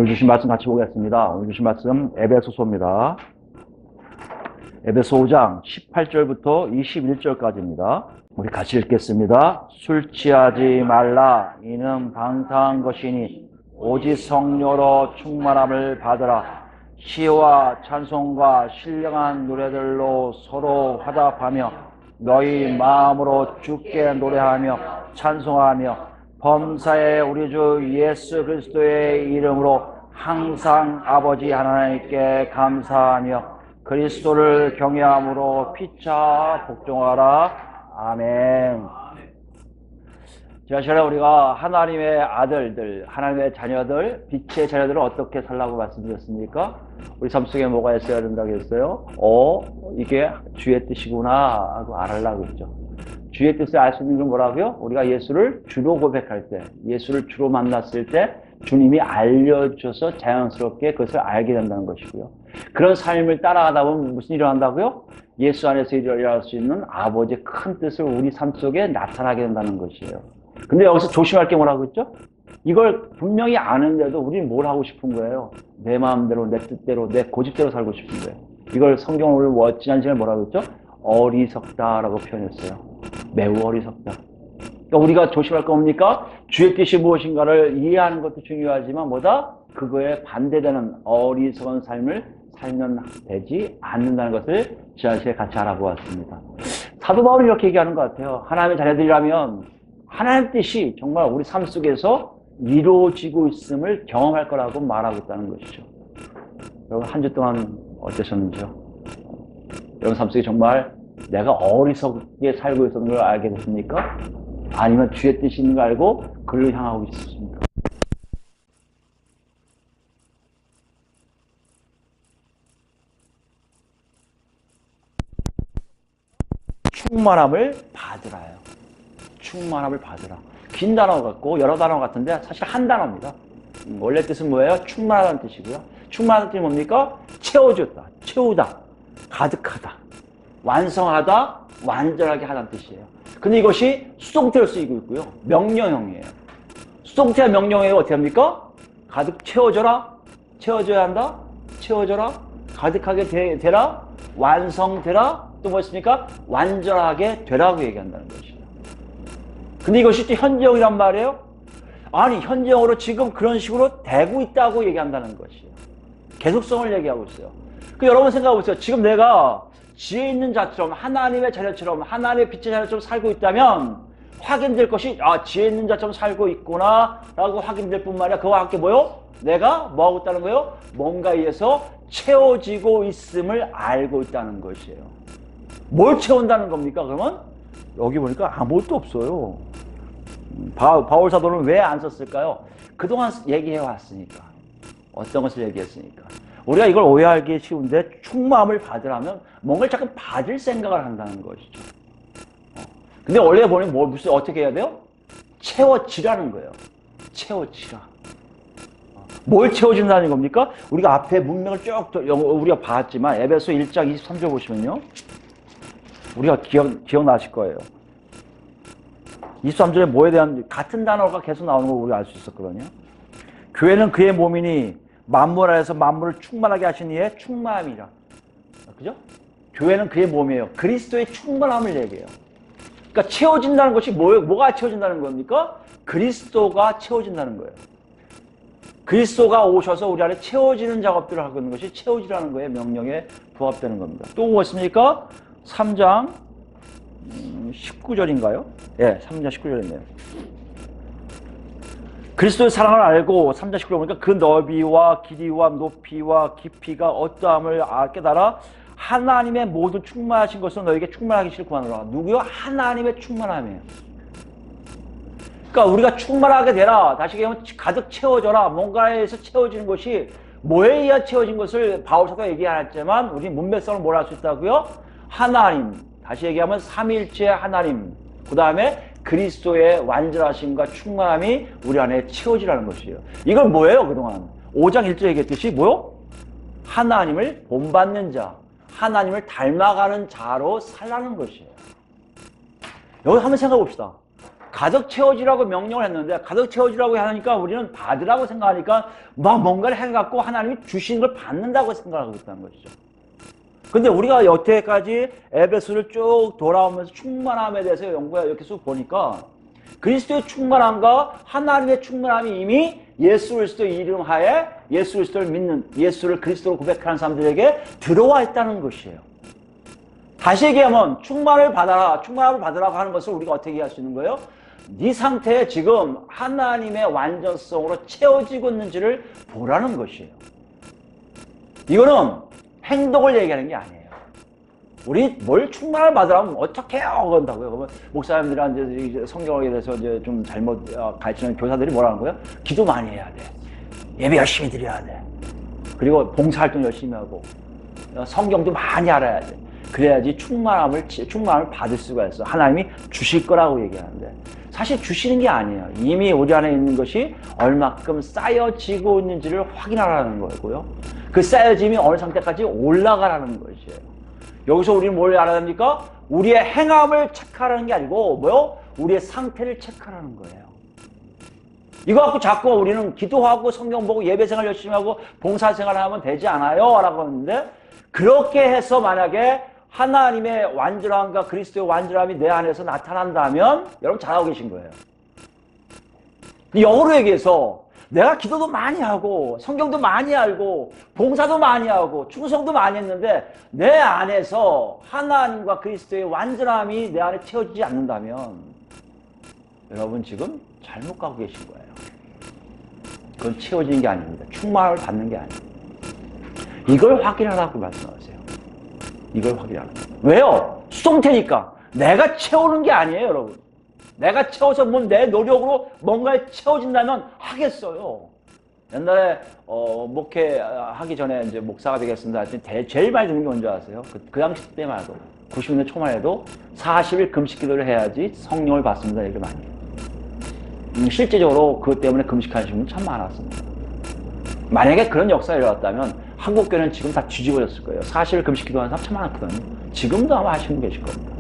오늘 주신 말씀 같이 보겠습니다. 오늘 주신 말씀 에베소서입니다. 에베소 5장 18절부터 21절까지입니다. 우리 같이 읽겠습니다. 술 취하지 말라. 이는 방탕한 것이니 오직 성령으로 충만함을 받으라. 시와 찬송과 신령한 노래들로 서로 화답하며 너희 마음으로 주께 노래하며 찬송하며 범사에 우리 주 예수 그리스도의 이름으로 항상 아버지 하나님께 감사하며 그리스도를 경외함으로 피차 복종하라. 아멘. 지난 시간에 우리가 하나님의 아들들, 하나님의 자녀들, 빛의 자녀들을 어떻게 살라고 말씀드렸습니까? 우리 삶 속에 뭐가 있어야 된다고 했어요? 이게 주의 뜻이구나 하고 알으려고 했죠. 주의 뜻을 알 수 있는 건 뭐라고요? 우리가 예수를 주로 고백할 때, 예수를 주로 만났을 때 주님이 알려줘서 자연스럽게 그것을 알게 된다는 것이고요. 그런 삶을 따라가다 보면 무슨 일을 한다고요? 예수 안에서 일어날 수 있는 아버지의 큰 뜻을 우리 삶 속에 나타나게 된다는 것이에요. 근데 여기서 조심할 게 뭐라고 했죠? 이걸 분명히 아는데도 우리는 뭘 하고 싶은 거예요? 내 마음대로, 내 뜻대로, 내 고집대로 살고 싶은 거예요. 이걸 성경을 지난 시간에 뭐라고 했죠? 어리석다라고 표현했어요. 매우 어리석다. 그러니까 우리가 조심할 거 뭡니까? 주의 뜻이 무엇인가를 이해하는 것도 중요하지만 뭐다? 그거에 반대되는 어리석은 삶을 살면 되지 않는다는 것을 지난 시간에 같이 알아보았습니다. 사도 바울이 이렇게 얘기하는 것 같아요. 하나님의 자녀들이라면 하나님의 뜻이 정말 우리 삶 속에서 이루어지고 있음을 경험할 거라고 말하고 있다는 것이죠. 여러분 한 주 동안 어떠셨는지요? 여러분 삶 속에 정말 내가 어리석게 살고 있었는 걸 알게 됐습니까? 아니면 주의 뜻이 있는 걸 알고 그를 향하고 있었습니까? 충만함을 받으라요. 충만함을 받으라. 긴 단어 같고 여러 단어 같은데 사실 한 단어입니다. 원래 뜻은 뭐예요? 충만하다는 뜻이고요. 충만하다는 뜻이 뭡니까? 채워줬다, 채우다, 가득하다, 완성하다, 완전하게 하다는 뜻이에요. 근데 이것이 수동태로 쓰이고 있고요. 명령형이에요. 수동태와 명령형이 어떻게 합니까? 가득 채워져라, 채워져야 한다, 채워져라, 가득하게 되라, 완성되라, 또 뭐 있습니까? 완전하게 되라고 얘기한다는 것이에요. 근데 이것이 또 현재형이란 말이에요? 아니, 현재형으로 지금 그런 식으로 되고 있다고 얘기한다는 것이에요. 계속성을 얘기하고 있어요. 여러분 생각해 보세요. 지금 내가 지혜 있는 자처럼 하나님의 자녀처럼 하나님의 빛의 자녀처럼 살고 있다면 확인될 것이 지혜 있는 자처럼 살고 있구나 라고 확인될 뿐만 아니라 그와 함께 뭐요? 내가 뭐하고 있다는 거예요? 뭔가에 의해서 채워지고 있음을 알고 있다는 것이에요. 뭘 채운다는 겁니까? 그러면 여기 보니까 아무것도 없어요. 바울 사도는 왜 안 썼을까요? 그동안 얘기해 왔으니까. 어떤 것을 얘기했으니까. 우리가 이걸 오해하기 쉬운데 충만함을 받으라면 뭔가를 자꾸 받을 생각을 한다는 것이죠. 근데 원래 보면 어떻게 해야 돼요? 채워지라는 거예요. 채워지라. 뭘 채워준다는 겁니까? 우리가 앞에 문맥을 쭉 우리가 봤지만 에베소 1장 23절 보시면요. 우리가 기억나실 거예요. 23절에 뭐에 대한 같은 단어가 계속 나오는 걸 우리가 알 수 있었거든요. 교회는 그의 몸이니 만물 안에서 만물을 충만하게 하신 이의 충만함이라. 그죠? 교회는 그의 몸이에요. 그리스도의 충만함을 얘기해요. 그러니까 채워진다는 것이 뭐가 채워진다는 겁니까? 그리스도가 채워진다는 거예요. 그리스도가 오셔서 우리 안에 채워지는 작업들을 하고 있는 것이 채워지라는 거예요. 명령에 부합되는 겁니다. 또 무엇입니까? 3장 19절인가요? 예, 3장 19절이네요. 그리스도의 사랑을 알고 3장 19절 보니까 그 너비와 길이와 높이와 깊이가 어떠함을 깨달아 하나님의 모든 충만하신 것으로 너에게 충만하기를 구하노라. 누구요? 하나님의 충만함이에요. 그러니까 우리가 충만하게 되라. 다시 얘기하면 가득 채워져라. 뭔가에서 채워지는 것이 뭐에 의해 채워진 것을 바울 사도가 얘기하지만 우리 문맥성을 뭘 할 수 있다고요? 하나님. 다시 얘기하면 삼위일체 하나님. 그 다음에 그리스도의 완전하심과 충만함이 우리 안에 채워지라는 것이에요. 이건 뭐예요, 그동안? 5장 1절 얘기했듯이 뭐요? 하나님을 본받는 자, 하나님을 닮아가는 자로 살라는 것이에요. 여기 한번 생각해 봅시다. 가득 채워지라고 명령을 했는데 가득 채워지라고 하니까 우리는 받으라고 생각하니까 막 뭔가를 해갖고 하나님이 주신 걸 받는다고 생각하고 있다는 것이죠. 근데 우리가 여태까지 에베소를 쭉 돌아오면서 충만함에 대해서 연구해 이렇게 쭉 보니까 그리스도의 충만함과 하나님의 충만함이 이미 예수 그리스도의 이름 하에 예수 그리스도를 믿는, 예수를 그리스도로 고백하는 사람들에게 들어와 있다는 것이에요. 다시 얘기하면 충만을 받아라, 충만함을 받으라고 하는 것을 우리가 어떻게 할 수 있는 거예요? 네 상태에 지금 하나님의 완전성으로 채워지고 있는지를 보라는 것이에요. 이거는 행동을 얘기하는 게 아니에요. 우리 뭘 충만을 받으라면 어떻게 해요? 그런다고요. 그러면 목사님들한테 이제 성경에 대해서 이제 좀 잘못 가르치는 교사들이 뭐라는 거예요? 기도 많이 해야 돼. 예배 열심히 드려야 돼. 그리고 봉사활동 열심히 하고 성경도 많이 알아야 돼. 그래야지 충만함을 받을 수가 있어. 하나님이 주실 거라고 얘기하는데 사실 주시는 게 아니에요. 이미 우리 안에 있는 것이 얼마큼 쌓여지고 있는지를 확인하라는 거고요. 그 쌓여짐이 어느 상태까지 올라가라는 것이에요. 여기서 우리는 뭘 알아야 됩니까? 우리의 행함을 체크하라는 게 아니고 뭐요? 우리의 상태를 체크하라는 거예요. 이거 갖고 자꾸 우리는 기도하고 성경 보고 예배생활 열심히 하고 봉사생활을 하면 되지 않아요? 라고 하는데 그렇게 해서 만약에 하나님의 완전함과 그리스도의 완전함이 내 안에서 나타난다면 여러분 잘하고 계신 거예요. 영어로 얘기해서 내가 기도도 많이 하고 성경도 많이 알고 봉사도 많이 하고 충성도 많이 했는데 내 안에서 하나님과 그리스도의 완전함이 내 안에 채워지지 않는다면 여러분 지금 잘못 가고 계신 거예요. 그건 채워지는 게 아닙니다. 충만을 받는 게 아닙니다. 이걸 확인하라고 말씀하세요. 이걸 확인하는 거예요. 왜요? 수동태니까. 내가 채우는 게 아니에요, 여러분. 내가 채워서 뭐 내 노력으로 뭔가에 채워진다면 하겠어요. 옛날에 목회하기 전에 이제 목사가 되겠습니다 했더니 제일 많이 듣는 게 뭔지 아세요? 그 당시 때만 해도 90년 초만 해도 40일 금식 기도를 해야지 성령을 받습니다. 얘기를 많이 해요. 실제적으로 그것 때문에 금식하시는 분 참 많았습니다. 만약에 그런 역사가 일어났다면 한국교회는 지금 다 뒤집어졌을 거예요. 40일 금식 기도하는 사람 참 많았거든요. 지금도 아마 하시는 분 계실 겁니다.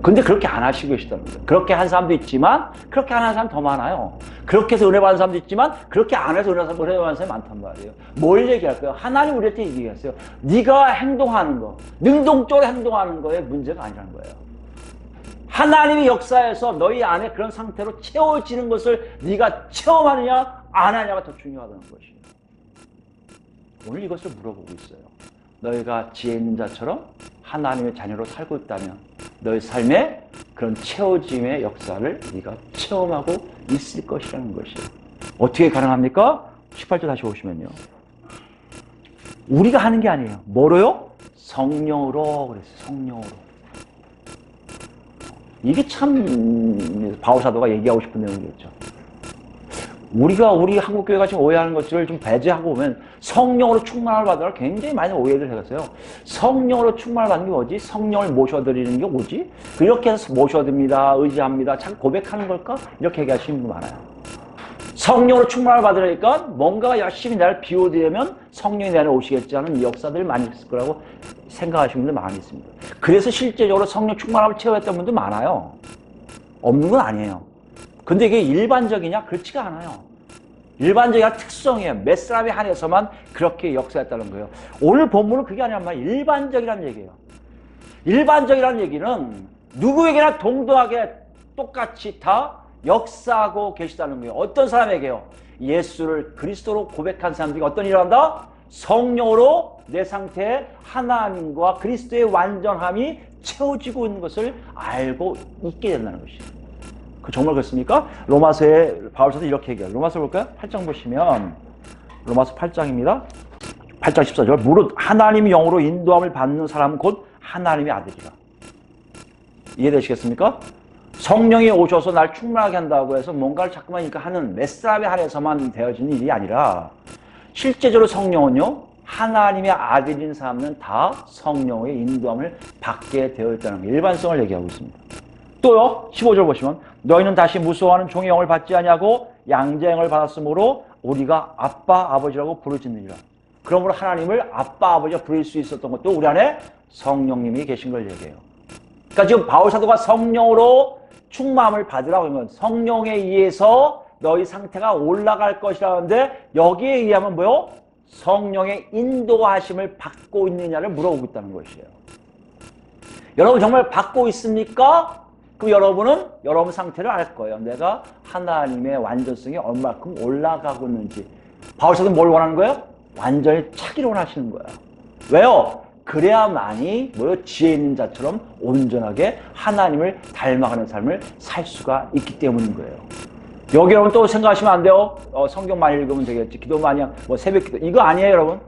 근데 그렇게 안 하시고 계시다는 거예요. 그렇게 한 사람도 있지만 그렇게 안 하는 사람 더 많아요. 그렇게 해서 은혜 받는 사람도 있지만 그렇게 안 해서 은혜 받는 사람이 많단 말이에요. 뭘 얘기할까요? 하나님 우리한테 얘기했어요. 네가 행동하는 거, 능동적으로 행동하는 거에 문제가 아니라는 거예요. 하나님의 역사에서 너희 안에 그런 상태로 채워지는 것을 네가 체험하느냐 안 하느냐가 더 중요하다는 것이에요. 오늘 이것을 물어보고 있어요. 너희가 지혜 있는 자처럼 하나님의 자녀로 살고 있다면 너희 삶에 그런 채워짐의 역사를 네가 체험하고 있을 것이라는 것이에요. 어떻게 가능합니까? 18절 다시 오시면요. 우리가 하는 게 아니에요. 뭐로요? 성령으로 그랬어요. 성령으로. 이게 참 바울 사도가 얘기하고 싶은 내용이겠죠. 우리 한국교회가 지금 오해하는 것들을 좀 배제하고 보면 성령으로 충만함을 받으라 굉장히 많이 오해를 해갔어요. 성령으로 충만을 받는 게 뭐지? 성령을 모셔드리는 게 뭐지? 이렇게 해서 모셔듭니다. 의지합니다. 자꾸 고백하는 걸까? 이렇게 얘기하시는 분 많아요. 성령으로 충만을 받으려니까 뭔가가 열심히 나를 비워드리면 성령이 내 안에 오시겠지 하는 역사들이 많이 있을 거라고 생각하시는 분들 많이 있습니다. 그래서 실제적으로 성령 충만함을 체험했던 분도 많아요. 없는 건 아니에요. 근데 이게 일반적이냐? 그렇지가 않아요. 일반적인 특성이에요. 몇 사람에 한해서만 그렇게 역사했다는 거예요. 오늘 본문은 그게 아니란 말이에요. 일반적이라는 얘기예요. 일반적이라는 얘기는 누구에게나 동등하게 똑같이 다 역사하고 계시다는 거예요. 어떤 사람에게요? 예수를 그리스도로 고백한 사람들이 어떤 일을 한다? 성령으로 내 상태에 하나님과 그리스도의 완전함이 채워지고 있는 것을 알고 있게 된다는 것이에요. 그 정말 그렇습니까? 로마서에 바울서도 이렇게 얘기해요. 로마서 볼까요? 8장 보시면 로마서 8장입니다. 8장 14절 무릇 하나님의 영으로 인도함을 받는 사람은 곧 하나님의 아들이라. 이해되시겠습니까? 성령이 오셔서 날 충만하게 한다고 해서 뭔가를 자꾸만 하는 몇 사람에 한해서만 되어지는 일이 아니라 실제적으로 성령은요 하나님의 아들인 사람은 다 성령의 인도함을 받게 되어 있다는 거 일반성을 얘기하고 있습니다. 또요 15절 보시면 너희는 다시 무서워하는 종의 영을 받지 아니하고 양자의 영을 받았으므로 우리가 아빠 아버지라고 부르짖느니라. 그러므로 하나님을 아빠 아버지가 부를 수 있었던 것도 우리 안에 성령님이 계신 걸 얘기해요. 그러니까 지금 바울 사도가 성령으로 충만함을 받으라. 그러면 성령에 의해서 너희 상태가 올라갈 것이라는데 여기에 의하면 뭐요? 성령의 인도하심을 받고 있느냐를 물어보고 있다는 것이에요. 여러분 정말 받고 있습니까? 그럼 여러분은 여러분 상태를 알 거예요. 내가 하나님의 완전성이 얼마큼 올라가고 있는지. 바울사도는 뭘 원하는 거예요? 완전히 차기를 원하시는 거야. 왜요? 그래야만이 뭐요? 지혜 있는 자처럼 온전하게 하나님을 닮아가는 삶을 살 수가 있기 때문인 거예요. 여기 여러분 또 생각하시면 안 돼요. 성경 많이 읽으면 되겠지. 기도 많이 하면 뭐 새벽 기도. 이거 아니에요, 여러분.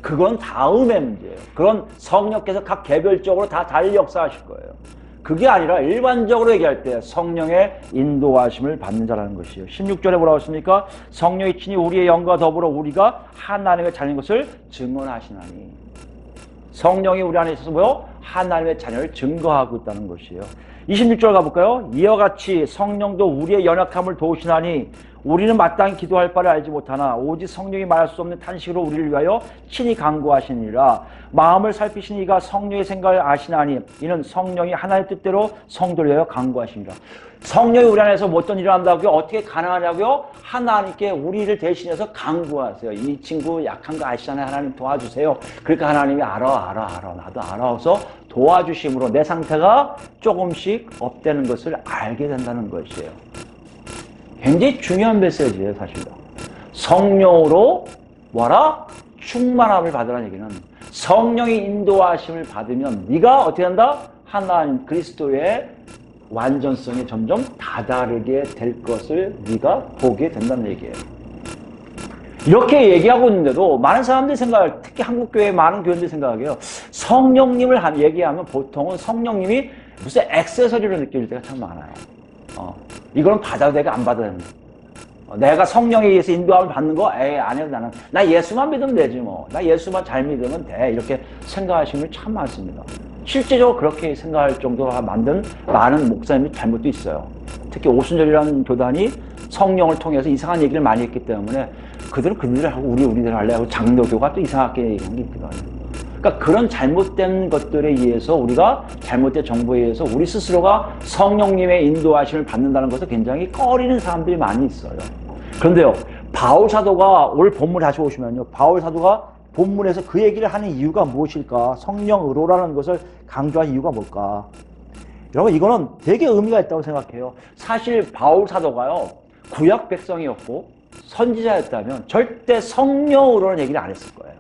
그건 다음의 문제예요. 그건 성령께서 각 개별적으로 다 달리 역사하실 거예요. 그게 아니라 일반적으로 얘기할 때 성령의 인도하심을 받는 자라는 것이에요. 16절에 뭐라고 했습니까? 성령이 친히 우리의 영과 더불어 우리가 하나님의 자녀인 것을 증언하시나니. 성령이 우리 안에 있어서 뭐요? 하나님의 자녀를 증거하고 있다는 것이에요. 26절 가볼까요? 이와 같이 성령도 우리의 연약함을 도우시나니 우리는 마땅히 기도할 바를 알지 못하나 오직 성령이 말할 수 없는 탄식으로 우리를 위하여 친히 간구하시니라. 마음을 살피신 이가 성령의 생각을 아시나니 이는 성령이 하나의 뜻대로 성도를 위하여 간구하시니라. 성령이 우리 안에서 뭐 어떤 일을 한다고요? 어떻게 가능하냐고요? 하나님께 우리를 대신해서 간구하세요. 이 친구 약한 거 아시잖아요. 하나님 도와주세요. 그러니까 하나님이 알아. 나도 알아서 도와주심으로 내 상태가 조금씩 업되는 것을 알게 된다는 것이에요. 굉장히 중요한 메시지예요, 사실은. 성령으로 뭐라? 충만함을 받으라는 얘기는 성령의 인도하심을 받으면 네가 어떻게 한다? 하나님 그리스도의 완전성에 점점 다다르게 될 것을 네가 보게 된다는 얘기예요. 이렇게 얘기하고 있는데도 많은 사람들이 생각할, 특히 한국교회 많은 교인들이 생각하게요. 성령님을 얘기하면 보통은 성령님이 무슨 액세서리로 느껴질 때가 참 많아요. 이거는 받아도 되고 안 받아도 됩니다. 내가 성령에 의해서 인도함을 받는 거, 안 해도 나는, 나 예수만 믿으면 되지 뭐. 나 예수만 잘 믿으면 돼. 이렇게 생각하시는 분이 참 많습니다. 실제적으로 그렇게 생각할 정도로 만든 많은 목사님이 잘못도 있어요. 특히 오순절이라는 교단이 성령을 통해서 이상한 얘기를 많이 했기 때문에 그들을 하고 우리들 할래 하고 장로교가 또 이상하게 얘기한 게 있거든요. 그러니까 그런 잘못된 것들에 의해서 우리가 잘못된 정보에 의해서 우리 스스로가 성령님의 인도하심을 받는다는 것을 굉장히 꺼리는 사람들이 많이 있어요. 그런데요, 바울 사도가 오늘 본문 다시 보시면요, 바울 사도가 본문에서 그 얘기를 하는 이유가 무엇일까? 성령으로라는 것을 강조한 이유가 뭘까? 여러분, 이거는 되게 의미가 있다고 생각해요. 사실 바울 사도가요, 구약 백성이었고 선지자였다면 절대 성령으로는 얘기를 안 했을 거예요.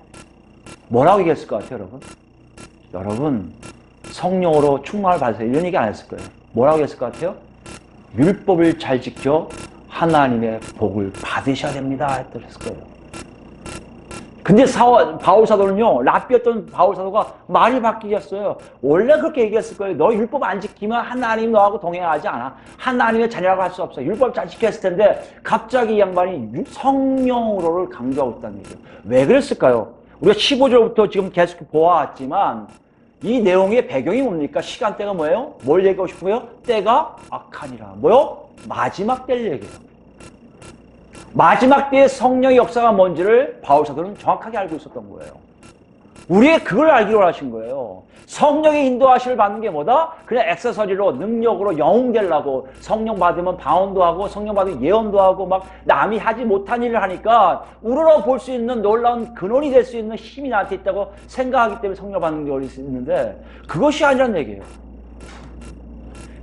뭐라고 얘기했을 것 같아요, 여러분? 여러분, 성령으로 충만을 받으세요. 이런 얘기 안 했을 거예요. 뭐라고 했을 것 같아요? 율법을 잘 지켜 하나님의 복을 받으셔야 됩니다. 했을 거예요. 근데 바울 사도는요, 랍비였던 바울 사도가 말이 바뀌었어요. 원래 그렇게 얘기했을 거예요. 너 율법 안 지키면 하나님 너하고 동행하지 않아. 하나님의 자녀라고 할 수 없어. 율법 잘 지켰을 텐데 갑자기 이 양반이 성령으로를 강조하고 있다는 얘기예요. 왜 그랬을까요? 우리가 15절부터 지금 계속 보아왔지만 이 내용의 배경이 뭡니까? 시간대가 뭐예요? 뭘 얘기하고 싶어요? 때가 악하니라. 뭐요? 마지막 때를 얘기해요. 마지막 때의 성령의 역사가 뭔지를 바울 사도는 정확하게 알고 있었던 거예요. 우리의 그걸 알기로 하신 거예요. 성령의 인도하심을 받는 게 뭐다? 그냥 액세서리로 능력으로 영웅 되려고 성령 받으면 방언도 하고 성령 받으면 예언도 하고 막 남이 하지 못한 일을 하니까 우러러 볼 수 있는 놀라운 근원이 될 수 있는 힘이 나한테 있다고 생각하기 때문에 성령 받는 게 있는데 그것이 아니란 얘기예요.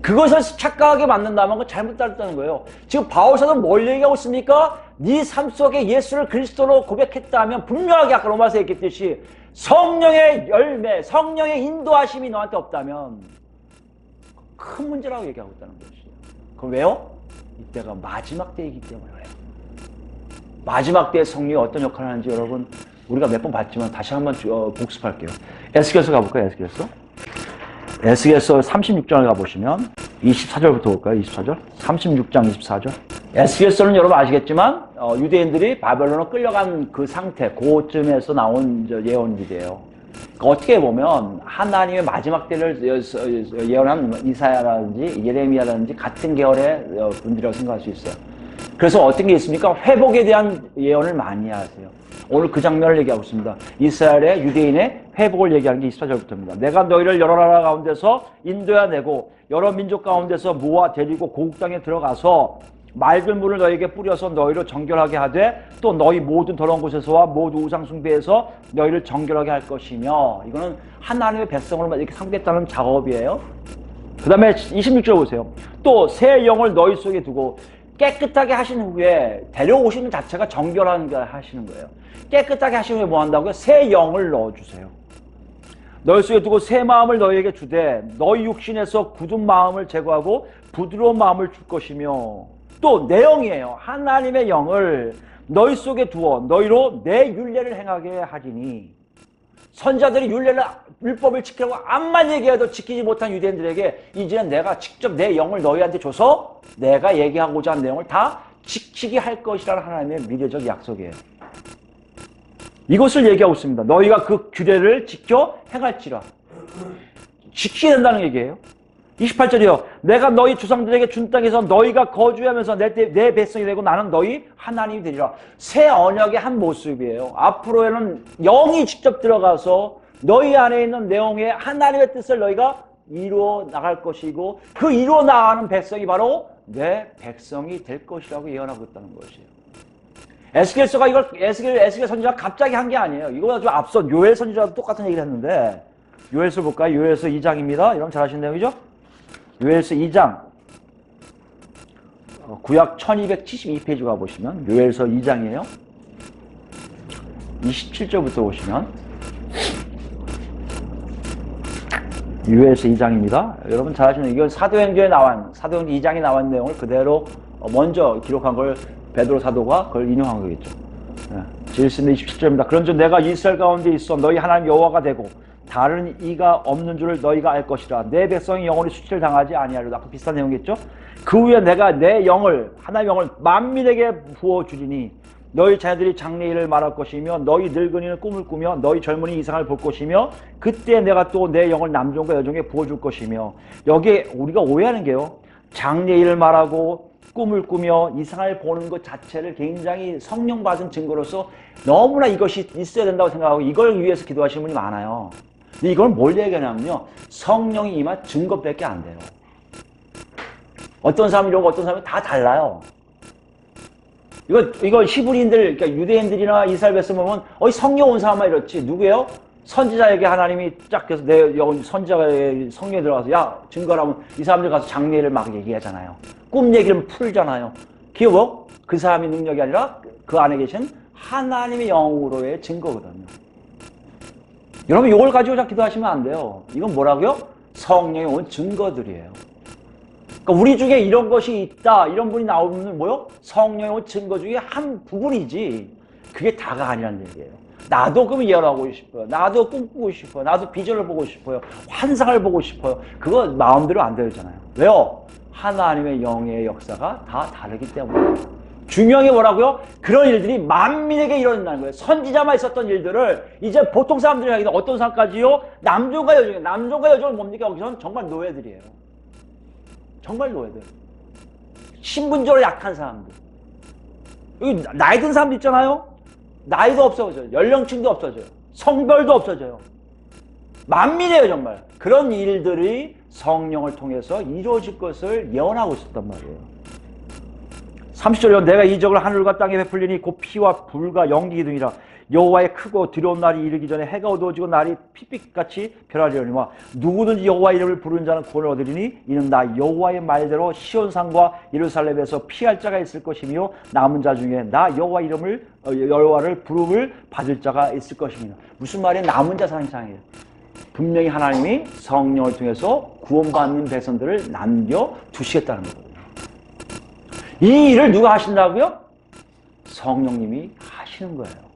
그것을 착각하게 만든다면 그건 잘못 따랐다는 거예요. 지금 바울사도는 뭘 얘기하고 있습니까? 네 삶 속에 예수를 그리스도로 고백했다면 분명하게 아까 로마서 얘기했듯이 성령의 열매, 성령의 인도하심이 너한테 없다면 큰 문제라고 얘기하고 있다는 것이에요. 그럼 왜요? 이때가 마지막 때이기 때문에 그래요. 마지막 때의 성령이 어떤 역할을 하는지 여러분 우리가 몇 번 봤지만 다시 한번 복습할게요. 에스겔서 가볼까요? 에스겔서 36장을 가보시면 24절부터 볼까요? 24절? 36장 24절. 에스겔서는 여러분 아시겠지만 유대인들이 바벨론으로 끌려간 그 상태, 그쯤에서 나온 예언들이에요. 그러니까 어떻게 보면 하나님의 마지막 때를 예언한 이사야라든지 예레미야라든지 같은 계열의 분들이라고 생각할 수 있어요. 그래서 어떤 게 있습니까? 회복에 대한 예언을 많이 하세요. 오늘 그 장면을 얘기하고 있습니다. 이스라엘의 유대인의 회복을 얘기하는 게 24절부터입니다. 내가 너희를 여러 나라 가운데서 인도해 내고 여러 민족 가운데서 모아 데리고 고국 땅에 들어가서 맑은 물을 너희에게 뿌려서 너희를 정결하게 하되 또 너희 모든 더러운 곳에서와 모두 우상 숭배에서 너희를 정결하게 할 것이며, 이거는 하나님의 백성을 이렇게 상대했다는 작업이에요. 그 다음에 26절 보세요. 또 새 영을 너희 속에 두고 깨끗하게 하신 후에, 데려오시는 자체가 정결하는 게 하시는 거예요. 깨끗하게 하신 후에 뭐 한다고요? 새 영을 넣어주세요. 너희 속에 두고 새 마음을 너희에게 주되 너희 육신에서 굳은 마음을 제거하고 부드러운 마음을 줄 것이며, 또 내 영이에요. 하나님의 영을 너희 속에 두어 너희로 내 율례를 행하게 하리니, 선자들이 율법을 지키라고 암만 얘기해도 지키지 못한 유대인들에게 이제는 내가 직접 내 영을 너희한테 줘서 내가 얘기하고자 하는 내용을 다 지키게 할 것이라는 하나님의 미래적 약속이에요. 이것을 얘기하고 있습니다. 너희가 그 규례를 지켜 행할지라. 지키게 된다는 얘기예요. 28절이요. 내가 너희 조상들에게 준 땅에서 너희가 거주하면서 내 백성이 되고 나는 너희 하나님이 되리라. 새 언약의 한 모습이에요. 앞으로에는 영이 직접 들어가서 너희 안에 있는 내용의 하나님의 뜻을 너희가 이루어 나갈 것이고, 그 이루어 나가는 백성이 바로 내 백성이 될 것이라고 예언하고 있다는 것이에요. 에스겔서가 이걸 에스겔 선지자가 갑자기 한 게 아니에요. 이거보다 좀 앞서 요엘 선지자도 똑같은 얘기를 했는데, 요엘서 볼까요? 요엘서 2장입니다. 여러분 잘 아시는 내용이죠? 요엘서 2장, 구약 1272페이지 가보시면 요엘서 2장이에요. 27절부터 보시면 요엘서 2장입니다. 여러분 잘 아시는, 이건 사도행전에 사도행전 2장에 나온 내용을 그대로 먼저 기록한 걸 베드로 사도가 그걸 인용한 거겠죠. 질신의 27절입니다. 그런즉 내가 이스라엘 가운데 있어 너희 하나님 여호와가 되고 다른 이가 없는 줄을 너희가 알 것이라. 내 백성이 영원히 수치를 당하지 아니하리라. 아까 비슷한 내용이겠죠? 그 후에 내가 내 영을, 하나님의 영을 만민에게 부어주리니 너희 자녀들이 장래일을 말할 것이며 너희 늙은이는 꿈을 꾸며 너희 젊은이 이상을 볼 것이며 그때 내가 또 내 영을 남종과 여종에 부어줄 것이며. 여기에 우리가 오해하는 게요, 장래일을 말하고 꿈을 꾸며 이상을 보는 것 자체를 굉장히 성령 받은 증거로서 너무나 이것이 있어야 된다고 생각하고 이걸 위해서 기도하시는 분이 많아요. 근데 이걸 뭘 얘기하냐면요, 성령이 임한 증거밖에 안 돼요. 어떤 사람이 이러고 어떤 사람이 다 달라요. 이거 히브리인들, 그러니까 유대인들이나 이스라엘 백성 보면 성령 온 사람만 이렇지. 누구예요? 선지자에게 하나님이 쫙 해서 내 선지자가 성령에 들어가서 야 증거라면 이 사람들 가서 장례를 막 얘기하잖아요. 꿈 얘기를 풀잖아요. 그게 뭐? 그 사람의 능력이 아니라 그 안에 계신 하나님의 영으로의 증거거든요. 여러분 이걸 가지고 자 기도하시면 안 돼요. 이건 뭐라고요? 성령이 온 증거들이에요. 그러니까 우리 중에 이런 것이 있다, 이런 분이 나오면 뭐요? 성령이 온 증거 중에 한 부분이지 그게 다가 아니라는 얘기예요. 나도 그럼 예언하고 싶어요. 나도 꿈꾸고 싶어요. 나도 비전을 보고 싶어요. 환상을 보고 싶어요. 그거 마음대로 안 되잖아요. 왜요? 하나님의 영의 역사가 다 다르기 때문에. 중요한 게 뭐라고요? 그런 일들이 만민에게 일어난다는 거예요. 선지자만 있었던 일들을 이제 보통 사람들이 하기는 어떤 사람까지요? 남종과 여종은 뭡니까? 여기서는 정말 노예들이에요. 정말 노예들. 신분적으로 약한 사람들. 여기 나이 든 사람도 있잖아요. 나이도 없어져요. 연령층도 없어져요. 성별도 없어져요. 만민이에요 정말. 그런 일들이 성령을 통해서 이루어질 것을 예언하고 있었단 말이에요. 30절에 내가 이적을 하늘과 땅에 베풀리니 곧 피와 불과 연기 기둥이라. 여호와의 크고 두려운 날이 이르기 전에 해가 어두워지고 날이 핏빛같이 변하리오니와 누구든지 여호와 이름을 부르는 자는 구원을 얻으리니 이는 나 여호와의 말대로 시온산과 예루살렘에서 피할 자가 있을 것이며 남은 자 중에 나 여호와를 부름을 받을 자가 있을 것입니다. 무슨 말이에요? 남은 자 상상이에요. 분명히 하나님이 성령을 통해서 구원받는 백성들을 남겨두시겠다는 거거든요. 이 일을 누가 하신다고요? 성령님이 하시는 거예요.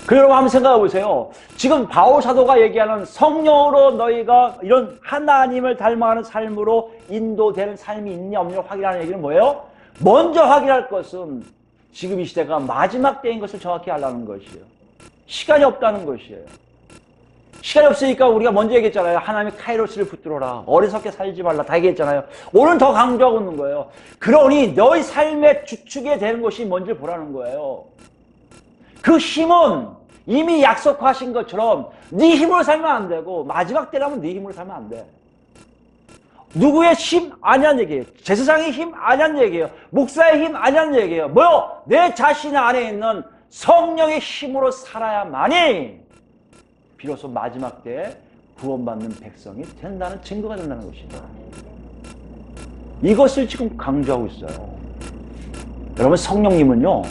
그러고 한번 생각해 보세요. 지금 바울 사도가 얘기하는 성령으로 너희가 이런 하나님을 닮아가는 삶으로 인도되는 삶이 있냐 없냐를 확인하는 얘기는 뭐예요? 먼저 확인할 것은 지금 이 시대가 마지막 때인 것을 정확히 알라는 것이에요. 시간이 없다는 것이에요. 시간이 없으니까 우리가 먼저 얘기했잖아요. 하나님의 카이로스를 붙들어라. 어리석게 살지 말라. 다 얘기했잖아요. 오늘 더 강조하고 있는 거예요. 그러니 너희 삶의 주축에 되는 것이 뭔지 보라는 거예요. 그 힘은 이미 약속하신 것처럼 네 힘으로 살면 안 되고 마지막 때라면 네 힘으로 살면 안 돼. 누구의 힘 아니란 얘기예요. 제사장의 힘 아니란 얘기예요. 목사의 힘 아니란 얘기예요. 뭐요? 내 자신 안에 있는 성령의 힘으로 살아야만이 비로소 마지막 때에 구원받는 백성이 된다는 증거가 된다는 것입니다. 이것을 지금 강조하고 있어요. 여러분, 성령님은요,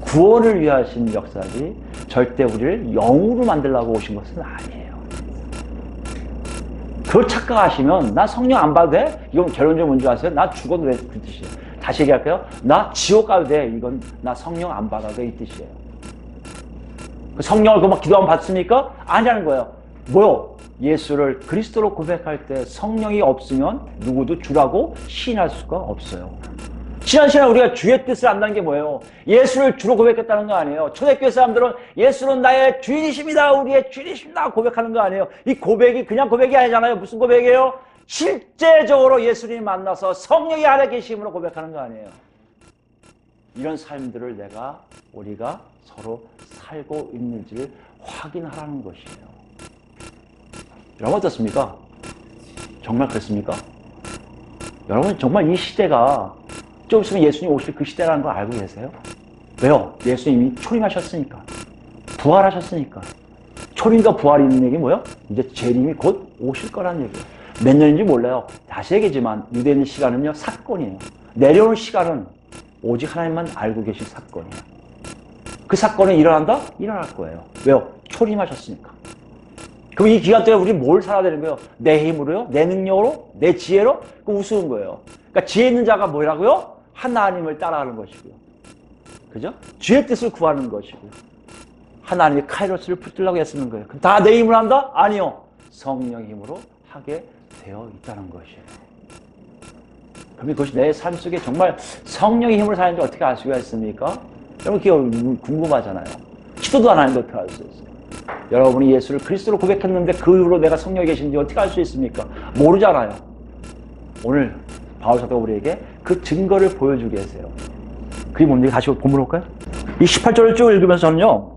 구원을 위하신 역사지 절대 우리를 영으로 만들려고 오신 것은 아니에요. 그걸 착각하시면 나 성령 안 봐도 돼? 이건 결론적으로 뭔지 아세요? 나 죽어도 돼. 그 뜻이에요. 다시 얘기할까요? 나 지옥 가도 돼. 이건 나 성령 안 받아도 돼. 이 뜻이에요. 성령을 그 막 기도하면 받습니까? 아니라는 거예요. 뭐요? 예수를 그리스도로 고백할 때 성령이 없으면 누구도 주라고 시인할 수가 없어요. 지난 시간에 우리가 주의 뜻을 안다는 게 뭐예요? 예수를 주로 고백했다는 거 아니에요. 초대교회 사람들은 예수는 나의 주인이십니다. 우리의 주인이십니다. 고백하는 거 아니에요. 이 고백이 그냥 고백이 아니잖아요. 무슨 고백이에요? 실제적으로 예수님 만나서 성령이 안에 계심으로 고백하는 거 아니에요. 이런 삶들을 우리가 서로 살고 있는지를 확인하라는 것이에요. 여러분 어떻습니까? 정말 그렇습니까? 여러분 정말 이 시대가 좀 있으면 예수님 오실 그 시대라는 걸 알고 계세요? 왜요? 예수님이 초림하셨으니까. 부활하셨으니까. 초림과 부활이 있는 얘기 뭐예요? 이제 재림이 곧 오실 거라는 얘기예요. 몇 년인지 몰라요. 다시 얘기지만 유대인 시간은요, 사건이에요. 내려오는 시간은 오직 하나님만 알고 계신 사건이에요. 그 사건이 일어난다? 일어날 거예요. 왜요? 초림하셨으니까. 그럼 이 기간 동안 우리 뭘 살아야 되는 거예요? 내 힘으로요? 내 능력으로? 내 지혜로? 그 우스운 거예요. 그러니까 지혜 있는 자가 뭐라고요? 하나님을 따라가는 것이고요. 그죠? 주의 뜻을 구하는 것이고요. 하나님의 카이로스를 붙들려고 애쓰는 거예요. 그럼 다 내 힘으로 한다? 아니요. 성령의 힘으로 하게 되어 있다는 것이에요. 그럼 그것이 내 삶 속에 정말 성령의 힘으로 사는지 어떻게 알 수가 있습니까? 여러분 그게 궁금하잖아요. 기도도 안 하는데 어떻게 알 수 있어요? 여러분이 예수를 그리스도로 고백했는데 그 이후로 내가 성령이 계신지 어떻게 알 수 있습니까? 모르잖아요. 오늘 바울 사도가 우리에게 그 증거를 보여주게 계세요. 그게 뭔지 다시 본문 볼까요? 이 18절을 쭉 읽으면서 저는요,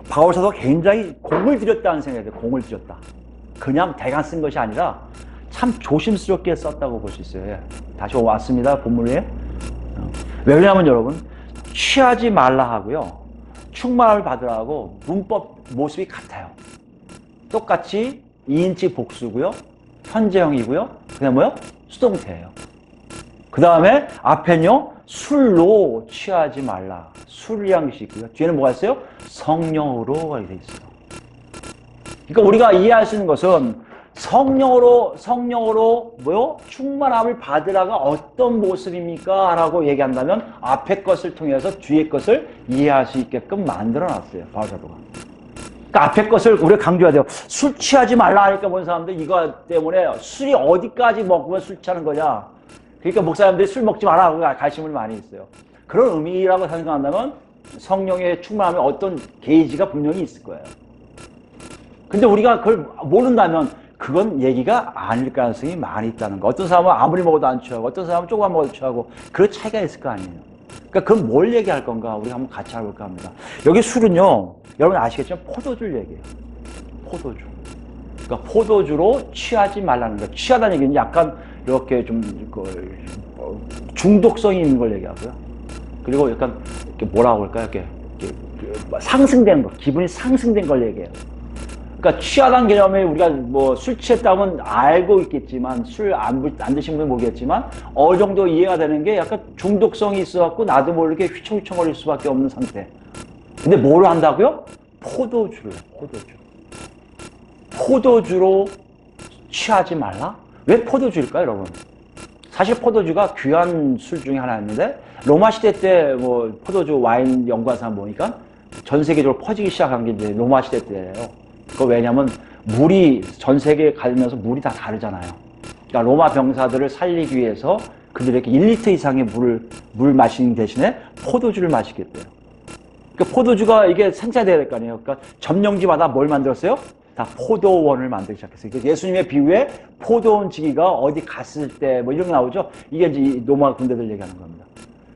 바울 사도가 굉장히 공을 들였다는 생각이 들어요. 공을 들였다. 그냥 대강 쓴 것이 아니라 참 조심스럽게 썼다고 볼 수 있어요. 다시 왔습니다. 본문 위에. 왜 그러냐면 여러분, 취하지 말라 하고요, 충만함을 받으라고 문법 모습이 같아요. 똑같이 2인치 복수고요, 현재형이고요, 그다음 뭐요? 수동태예요. 그 다음에 앞에는요, 술로 취하지 말라. 술이라는 것이 있고요. 뒤에는 뭐가 있어요? 성령으로가 되어 있어요. 그러니까 우리가 이해할 수 있는 것은 성령으로 뭐요? 충만함을 받으라가 어떤 모습입니까? 라고 얘기한다면 앞에 것을 통해서 뒤에 것을 이해할 수 있게끔 만들어 놨어요. 바울 사도가. 그러니까 앞에 것을 우리가 강조해야 돼요. 술 취하지 말라 하니까 본 사람들 이거 때문에 술이 어디까지 먹으면 술 취하는 거냐? 그러니까 목사님들이 술 먹지 마라 하고 가르침을 많이 있어요. 그런 의미라고 생각한다면 성령의 충만함에 어떤 게이지가 분명히 있을 거예요. 근데 우리가 그걸 모른다면 그건 얘기가 아닐 가능성이 많이 있다는 거. 어떤 사람은 아무리 먹어도 안 취하고 어떤 사람은 조금만 먹어도 취하고 그런 차이가 있을 거 아니에요. 그러니까 그건 뭘 얘기할 건가 우리가 한번 같이 알아볼까 합니다. 여기 술은요, 여러분 아시겠지만 포도주를 얘기해요. 포도주. 그러니까 포도주로 취하지 말라는 거. 취하다는 얘기는 약간 이렇게 좀 중독성이 있는 걸 얘기하고요. 그리고 약간 이렇게 뭐라고 할까요? 이렇게 상승된 거, 기분이 상승된 걸 얘기해요. 그러니까 취하다는 개념에 우리가 뭐 술 취했다면 알고 있겠지만 술 안 드신 분은 모르겠지만 어느 정도 이해가 되는 게 약간 중독성이 있어갖고 나도 모르게 휘청휘청거릴 수밖에 없는 상태. 근데 뭘 한다고요? 포도주를. 포도주로 취하지 말라? 왜 포도주일까요, 여러분? 사실 포도주가 귀한 술 중에 하나였는데 로마 시대 때 뭐 포도주 와인 연구한 사람 보니까 전 세계적으로 퍼지기 시작한 게 이제 로마 시대 때예요. 그거 왜냐면 물이 전 세계에 가면서 물이 다 다르잖아요. 그러니까 로마 병사들을 살리기 위해서 그들에게 1리터 이상의 물 마시는 대신에 포도주를 마시겠대요. 그러니까 포도주가 이게 생산돼야 될 거 아니에요. 그러니까 점령지마다 뭘 만들었어요? 다 포도원을 만들기 시작했어요. 예수님의 비유에 포도원 지기가 어디 갔을 때 뭐 이런 거 나오죠. 이게 이제 이 로마 군대들 얘기하는 겁니다.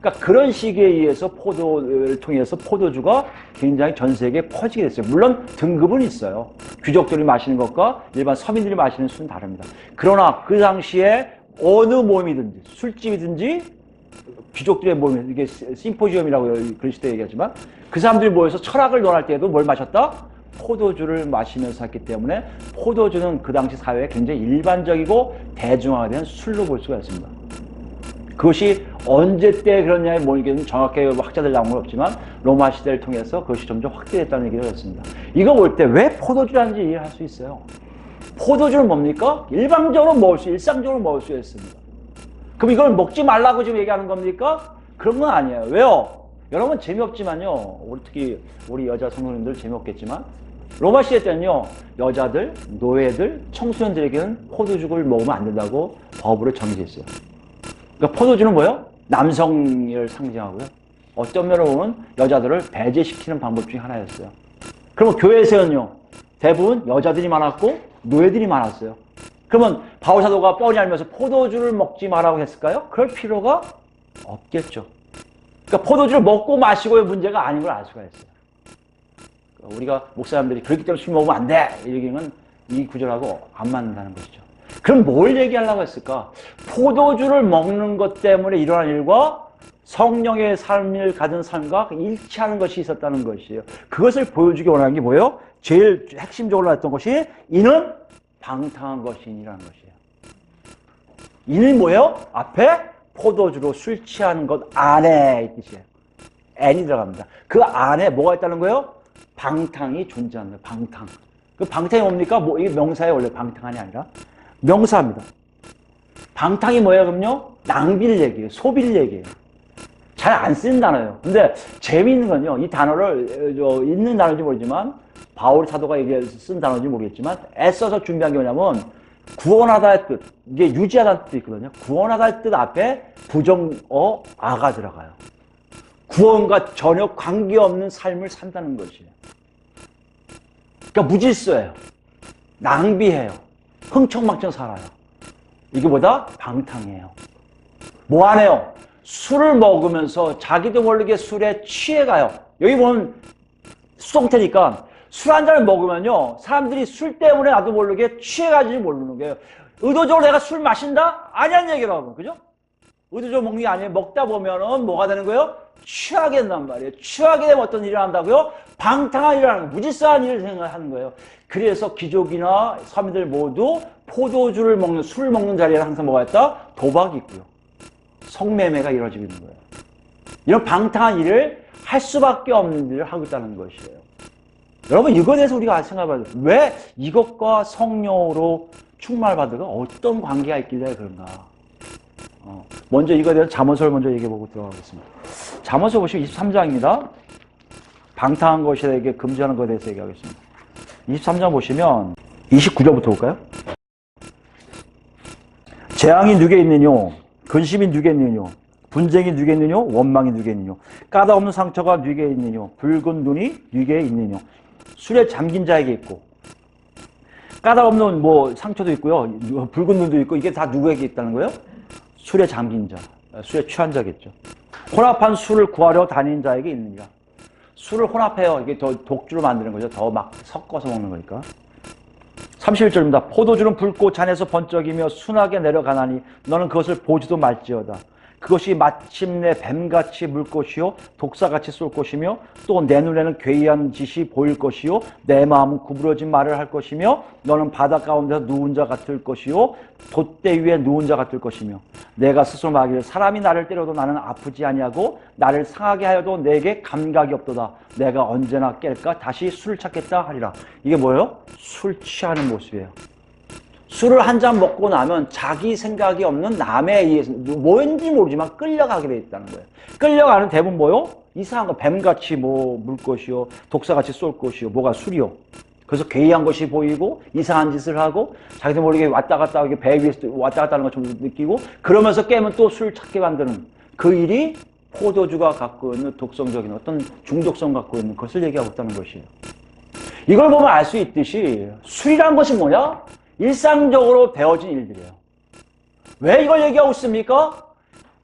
그러니까 그런 시기에 의해서 포도를 통해서 포도주가 굉장히 전 세계에 퍼지게 됐어요. 물론 등급은 있어요. 귀족들이 마시는 것과 일반 서민들이 마시는 술은 다릅니다. 그러나 그 당시에 어느 모임이든지 술집이든지 귀족들의 모임, 이게 심포지엄이라고 그럴 때 얘기하지만 그 사람들이 모여서 철학을 논할 때에도 뭘 마셨다? 포도주를 마시면서 했기 때문에 포도주는 그 당시 사회에 굉장히 일반적이고 대중화된 술로 볼 수가 있습니다. 그것이 언제 때 그러냐에 뭐 이게 정확하게 학자들 나온 건 없지만 로마 시대를 통해서 그것이 점점 확대됐다는 얘기를 했습니다. 이거 볼 때 왜 포도주라는지 이해할 수 있어요. 포도주는 뭡니까? 일방적으로 먹을 수, 일상적으로 먹을 수 있습니다. 그럼 이걸 먹지 말라고 지금 얘기하는 겁니까? 그런 건 아니에요. 왜요? 여러분 재미없지만요. 특히 우리 여자 성도님들 재미없겠지만 로마 시대 때는요. 여자들, 노예들, 청소년들에게는 포도주를 먹으면 안 된다고 법으로 정해졌어요. 그러니까 포도주는 뭐예요? 남성을 상징하고요. 어떤 면으로 보면 여자들을 배제시키는 방법 중에 하나였어요. 그러면 교회에서는요. 대부분 여자들이 많았고 노예들이 많았어요. 그러면 바울 사도가 뻔히 알면서 포도주를 먹지 말라고 했을까요? 그럴 필요가 없겠죠. 그러니까 포도주를 먹고 마시고의 문제가 아닌 걸 알 수가 있어요. 그러니까 우리가 목사님들이 그렇기 때문에 술 먹으면 안 돼! 이 얘기는 이 구절하고 안 맞는다는 것이죠. 그럼 뭘 얘기하려고 했을까? 포도주를 먹는 것 때문에 일어난 일과 성령의 삶을 가진 삶과 일치하는 것이 있었다는 것이에요. 그것을 보여주기 원하는 게 뭐예요? 제일 핵심적으로 나왔던 것이 이는 방탕한 것이니라는 것이에요. 이는 뭐예요? 앞에 포도주로 술 취하는 것 안에 이 뜻이에요. n이 들어갑니다. 그 안에 뭐가 있다는 거예요? 방탕이 존재하는 거예요. 방탕. 그 방탕이 뭡니까? 뭐 이게 명사예요. 원래 방탕이 아니라 명사입니다. 방탕이 뭐예요? 그럼요? 낭비를 얘기해요. 소비를 얘기해요. 잘 안 쓰는 단어예요. 근데 재미있는 건요. 이 단어를 있는 단어인지 모르지만 바울 사도가 쓴 단어인지 모르겠지만 애써서 준비한 게 뭐냐면 구원하다의 뜻, 이게 유지하다는 뜻이 있거든요. 구원하다의 뜻 앞에 부정어 아가 들어가요. 구원과 전혀 관계없는 삶을 산다는 것이에요. 그러니까 무질서해요. 낭비해요. 흥청망청 살아요. 이게 뭐다? 방탕이에요. 뭐 하네요? 술을 먹으면서 자기도 모르게 술에 취해가요. 여기 보면 수동태니까 술 한 잔을 먹으면요. 사람들이 술 때문에 나도 모르게 취해가지고 모르는 거예요. 의도적으로 내가 술 마신다? 아니란 얘기라고. 그죠? 의도적으로 먹는 게 아니에요. 먹다 보면은 뭐가 되는 거예요? 취하게 된단 말이에요. 취하게 되면 어떤 일이 한다고요? 방탕한 일을 하는 거예요. 무질서한 일을 생각하는 거예요. 그래서 귀족이나 서민들 모두 포도주를 먹는, 술을 먹는 자리에 항상 뭐가 있다? 도박이 있고요. 성매매가 이루어지고 있는 거예요. 이런 방탕한 일을 할 수밖에 없는 일을 하고 있다는 것이에요. 여러분 이거에 대해서 우리가 생각해봐야 돼요. 왜 이것과 성령으로 충만받으가 어떤 관계가 있길래 그런가. 먼저 이거에 대해서 잠언서를 먼저 얘기해보고 들어가겠습니다. 잠언서 보시면 23장입니다. 방탕한 것에게 금지하는 것에 대해서 얘기하겠습니다. 23장 보시면 29절부터 볼까요? 재앙이 누게 있느뇨? 근심이 누게 있느뇨? 분쟁이 누게 있느뇨? 원망이 누게 있느뇨? 까닭없는 상처가 누게 있느뇨? 붉은 눈이 누게 있느뇨? 술에 잠긴 자에게 있고 까닭없는 뭐 상처도 있고요. 붉은 눈도 있고 이게 다 누구에게 있다는 거예요? 술에 잠긴 자, 술에 취한 자겠죠. 혼합한 술을 구하려 다니는 자에게 있느니라. 술을 혼합해요. 이게 더 독주로 만드는 거죠. 더 막 섞어서 먹는 거니까. 31절입니다. 포도주는 불꽃 잔에서 번쩍이며 순하게 내려가나니 너는 그것을 보지도 말지어다. 그것이 마침내 뱀같이 물 것이요 독사같이 쏠 것이며 또 내 눈에는 괴이한 짓이 보일 것이요 내 마음은 구부러진 말을 할 것이며 너는 바다 가운데서 누운 자 같을 것이요 돛대 위에 누운 자 같을 것이며 내가 스스로 말하기를 사람이 나를 때려도 나는 아프지 아니하고 나를 상하게 하여도 내게 감각이 없도다. 내가 언제나 깰까 다시 술을 찾겠다 하리라. 이게 뭐예요? 술 취하는 모습이에요. 술을 한 잔 먹고 나면 자기 생각이 없는 남에 의해서 뭔지 모르지만 끌려가게 돼 있다는 거예요. 끌려가는 대부분 뭐요? 이상한 거 뱀같이 뭐 물 것이요 독사같이 쏠 것이요 뭐가 술이요. 그래서 괴이한 것이 보이고 이상한 짓을 하고 자기도 모르게 왔다 갔다 하게 배 위에서 왔다 갔다 하는 것처럼 느끼고 그러면서 깨면 또 술을 찾게 만드는 그 일이 포도주가 갖고 있는 독성적인 어떤 중독성 갖고 있는 것을 얘기하고 있다는 것이에요. 이걸 보면 알 수 있듯이 술이란 것이 뭐냐? 일상적으로 배워진 일들이에요. 왜 이걸 얘기하고 있습니까?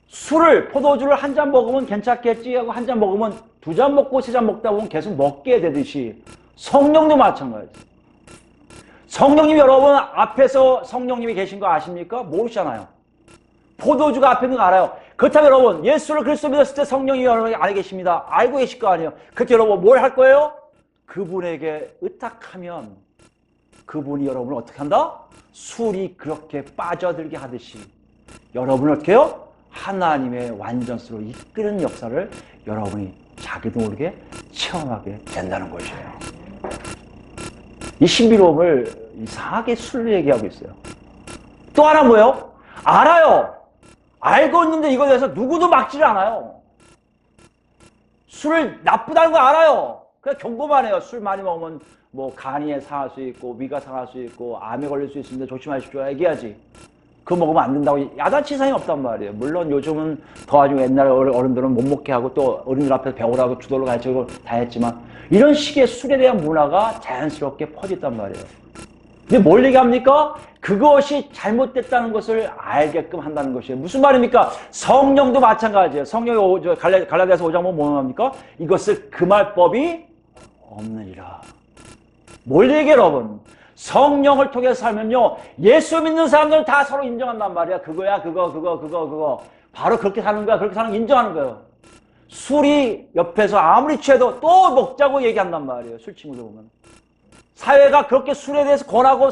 술을, 포도주를 한 잔 먹으면 괜찮겠지 하고 한 잔 먹으면 두 잔 먹고 세 잔 먹다 보면 계속 먹게 되듯이 성령도 마찬가지. 성령님 여러분 앞에서 성령님이 계신 거 아십니까? 모르시잖아요. 포도주가 앞에 있는 거 알아요. 그렇다면 여러분 예수를 그리스도 믿었을 때 성령이 여러분이 알고 계십니다. 알고 계실 거 아니에요. 그때 여러분 뭘 할 거예요? 그분에게 의탁하면 그분이 여러분을 어떻게 한다? 술이 그렇게 빠져들게 하듯이 여러분을 어떻게 해요? 하나님의 완전수로 이끄는 역사를 여러분이 자기도 모르게 체험하게 된다는 것이에요. 이 신비로움을 이상하게 술로 얘기하고 있어요. 또 하나 뭐예요? 알아요. 알고 있는데 이거에 대해서 누구도 막지를 않아요. 술을 나쁘다는 거 알아요. 그냥 경고만 해요. 술 많이 먹으면 뭐 간이 상할 수 있고 위가 상할 수 있고 암에 걸릴 수 있습니다. 조심하십시오. 얘기하지. 그거 먹으면 안 된다고 야단치 이상이 없단 말이에요. 물론 요즘은 더가지고 옛날 어른들은 못 먹게 하고 또 어른들 앞에서 배우라고 주도로 가르치고 다 했지만 이런 식의 술에 대한 문화가 자연스럽게 퍼졌단 말이에요. 근데 뭘 얘기합니까? 그것이 잘못됐다는 것을 알게끔 한다는 것이에요. 무슨 말입니까? 성령도 마찬가지예요. 성령이 갈라디아서 5장 보면 뭐 합니까? 이것을 금할 법이 없느니라. 뭘 얘기해요, 여러분? 성령을 통해서 살면요, 예수 믿는 사람들은 다 서로 인정한단 말이야. 그거야, 그거. 바로 그렇게 사는 거야. 그렇게 사는 거 인정하는 거예요. 술이 옆에서 아무리 취해도 또 먹자고 얘기한단 말이에요. 술 친구들 보면. 사회가 그렇게 술에 대해서 권하고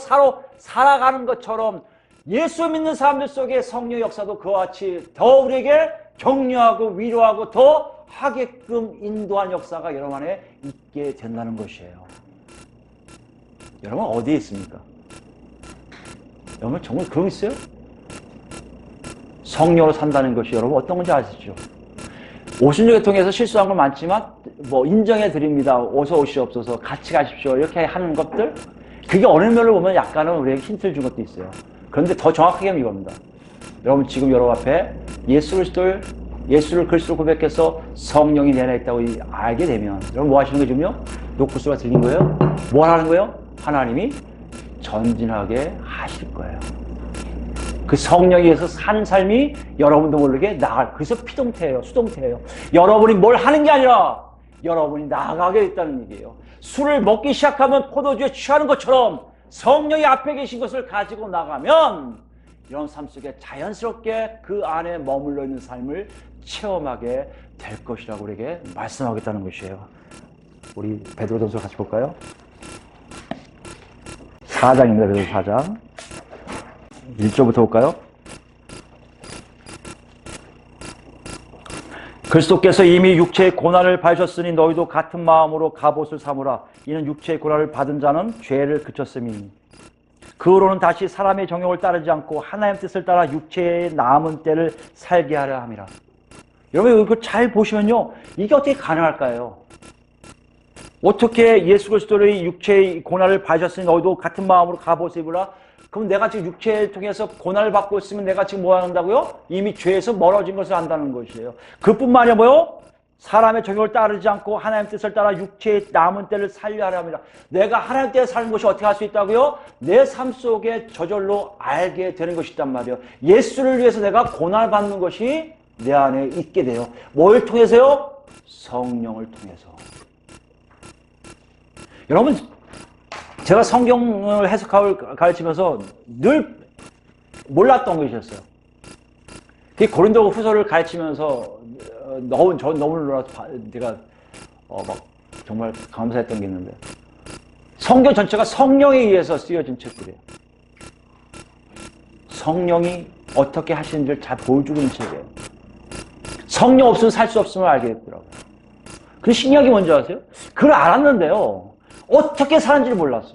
살아가는 것처럼 예수 믿는 사람들 속에 성령 역사도 그와 같이 더 우리에게 격려하고 위로하고 더 하게끔 인도한 역사가 여러분 안에 있게 된다는 것이에요. 여러분 어디에 있습니까? 여러분 정말 그런 거 있어요? 성령으로 산다는 것이 여러분 어떤 건지 아시죠? 오순절을 통해서 실수한 건 많지만 뭐 인정해 드립니다. 어서 오시옵소서 같이 가십시오. 이렇게 하는 것들 그게 어느 면을 보면 약간은 우리에게 힌트를 준 것도 있어요. 그런데 더 정확하게 하면 이겁니다. 여러분 지금 여러분 앞에 예수를 그리스도로 고백해서 성령이 내 안에 있다고 알게 되면 여러분 뭐 하시는 거예요 지금요? 녹구수가 들린 거예요? 뭘 하는 거예요? 하나님이 전진하게 하실 거예요. 그 성령에 의해서 산 삶이 여러분도 모르게 나갈. 그래서 피동태예요. 수동태예요. 여러분이 뭘 하는 게 아니라 여러분이 나가게 됐다는 얘기예요. 술을 먹기 시작하면 포도주에 취하는 것처럼 성령이 앞에 계신 것을 가지고 나가면 이런 삶 속에 자연스럽게 그 안에 머물러 있는 삶을 체험하게 될 것이라고 우리에게 말씀하겠다는 것이에요. 우리 베드로전서 같이 볼까요? 4장입니다. 베드로 4장. 1절부터 볼까요? 그리스도께서 이미 육체의 고난을 받으셨으니 너희도 같은 마음으로 갑옷을 삼으라. 이는 육체의 고난을 받은 자는 죄를 그쳤음이니 그 후로는 다시 사람의 정욕을 따르지 않고 하나님의 뜻을 따라 육체의 남은 때를 살게 하려 함이라. 여러분 이거 잘 보시면요, 이게 어떻게 가능할까요? 어떻게 예수 그리스도의 육체의 고난을 받으셨으니 너희도 같은 마음으로 갑옷을 입으라. 그럼 내가 지금 육체를 통해서 고난을 받고 있으면 내가 지금 뭐 한다고요? 이미 죄에서 멀어진 것을 안다는 것이에요. 그뿐만 아니라 뭐요? 사람의 정욕을 따르지 않고 하나님의 뜻을 따라 육체의 남은 때를 살려하려 합니다. 내가 하나님의 때에 사는 것이 어떻게 할 수 있다고요? 내 삶 속에 저절로 알게 되는 것이 있단 말이에요. 예수를 위해서 내가 고난을 받는 것이 내 안에 있게 돼요. 뭘 통해서요? 성령을 통해서. 여러분, 제가 성경을 해석하고 가르치면서 늘 몰랐던 것이었어요. 그 고린도 후서를 가르치면서 너무 놀라서 제가 막 정말 감사했던 게 있는데, 성경 전체가 성령에 의해서 쓰여진 책들이에요. 성령이 어떻게 하시는지를 잘 보여주고 있는 책이에요. 성령 없으면 살 수 없음을 알게 됐더라고요. 그 신기한 게 뭔지 아세요? 그걸 알았는데요, 어떻게 사는지를 몰랐어.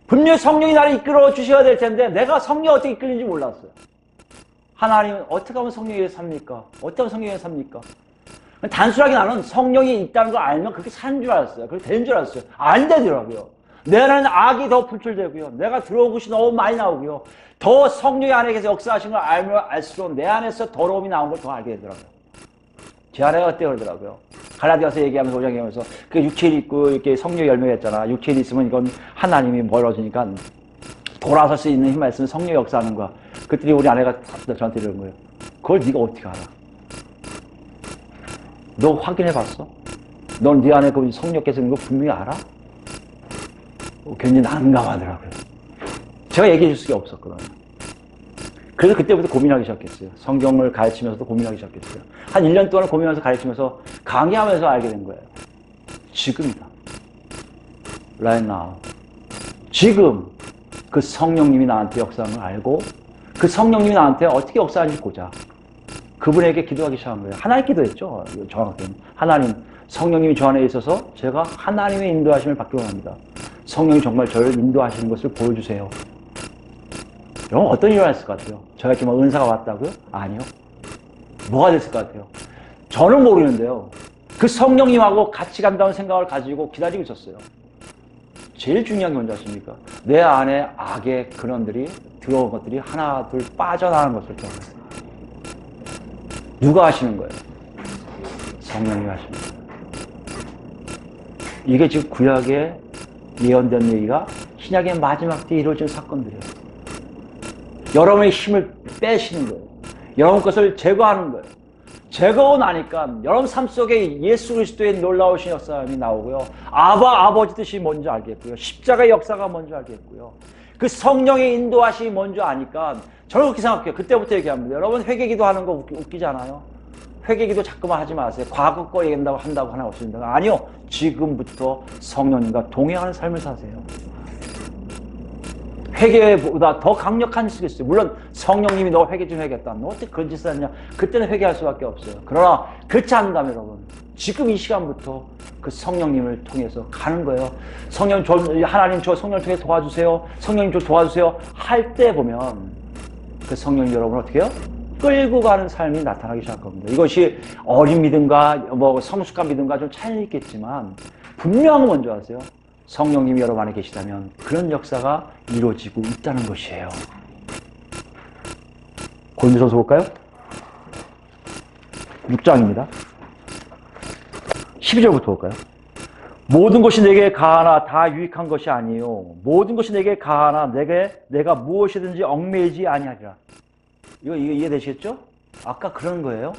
분명히 성령이 나를 이끌어 주셔야 될 텐데 내가 성령 어떻게 이끌리는지 몰랐어요. 하나님은 어떻게 하면 성령에 삽니까? 어떻게 하면 성령에 삽니까? 단순하게 나는 성령이 있다는 걸 알면 그렇게 사는 줄 알았어요. 그렇게 되는 줄 알았어요. 안 되더라고요. 내 안에는 악이 더 분출되고요. 내가 들어온 것이 너무 많이 나오고요. 더 성령이 안에 계서 역사하신 걸 알면 알수록 내 안에서 더러움이 나온 걸 더 알게 되더라고요. 제 아내가 그때 그러더라고요. 갈라디아서 얘기하면서 5장 얘기하면서 그 육체일 있고 이렇게 성령 열매가 있잖아. 육체일 있으면 이건 하나님이 멀어지니까 돌아설 수 있는 힘만 있으면 성령 역사하는 거야. 그랬더니 우리 아내가 저한테 이러는 거예요. 그걸 네가 어떻게 알아? 너 확인해 봤어? 넌 네 안에 그 성령께서 있는 거 분명히 알아? 굉장히 난감하더라고요. 제가 얘기해 줄 수가 없었거든요. 그래서 그때부터 고민하기 시작했어요. 성경을 가르치면서도 고민하기 시작했어요. 한 1년 동안 고민하면서 가르치면서 강의하면서 알게 된 거예요. 지금이다. Right now. 지금 그 성령님이 나한테 역사하는 걸 알고 그 성령님이 나한테 어떻게 역사하는지 보자. 그분에게 기도하기 시작한 거예요. 하나님 기도했죠. 정확하게는. 하나님, 성령님이 저 안에 있어서 제가 하나님의 인도하심을 받기 원합니다. 성령이 정말 저를 인도하시는 것을 보여주세요. 여러분 어떤 일이 일어났을 것 같아요? 저에게 뭐 은사가 왔다고요? 아니요. 뭐가 됐을 것 같아요? 저는 모르는데요. 그 성령님하고 같이 간다는 생각을 가지고 기다리고 있었어요. 제일 중요한 게 뭔지 아십니까? 내 안에 악의 근원들이 들어온 것들이 하나 둘 빠져나가는 것을 경험했어요. 누가 하시는 거예요? 성령님이 하시는 거예요. 이게 지금 구약에 예언된 얘기가 신약의 마지막 때에 이루어질 사건들이에요. 여러분의 힘을 빼시는 거예요. 여러분 것을 제거하는 거예요. 제거하고 나니까 여러분 삶 속에 예수 그리스도의 놀라우신 역사가 나오고요. 아버지 뜻이 뭔지 알겠고요. 십자가의 역사가 뭔지 알겠고요. 그 성령의 인도하심이 뭔지 아니까 저는 그렇게 생각해요. 그때부터 얘기합니다. 여러분 회개기도 하는 거 웃기지 않아요? 회개기도 자꾸만 하지 마세요. 과거 거 얘기한다고 한다고 하나 없습니다. 아니요. 지금부터 성령님과 동행하는 삶을 사세요. 회개보다 더 강력한 짓을 했어요. 물론 성령님이 너 회개 좀 해야겠다. 너 어떻게 그런 짓을 했냐. 그때는 회개할 수밖에 없어요. 그러나 그렇지 않다면 여러분 지금 이 시간부터 그 성령님을 통해서 가는 거예요. 하나님 저 성령을 통해 도와주세요. 성령님 저 도와주세요. 할 때 보면 그 성령님 여러분 어떻게 해요? 끌고 가는 삶이 나타나기 시작할 겁니다. 이것이 어린 믿음과 뭐 성숙한 믿음과 좀 차이는 있겠지만 분명한 건 뭔지 아세요? 성령님이 여러분 안에 계시다면 그런 역사가 이루어지고 있다는 것이에요. 고린도전서 볼까요? 6장입니다. 12절부터 볼까요? 모든 것이 내게 가하나 다 유익한 것이 아니요 모든 것이 내게 가하나 내가 무엇이든지 얽매이지 아니하리라. 이거 이해되시겠죠? 아까 그런 거예요.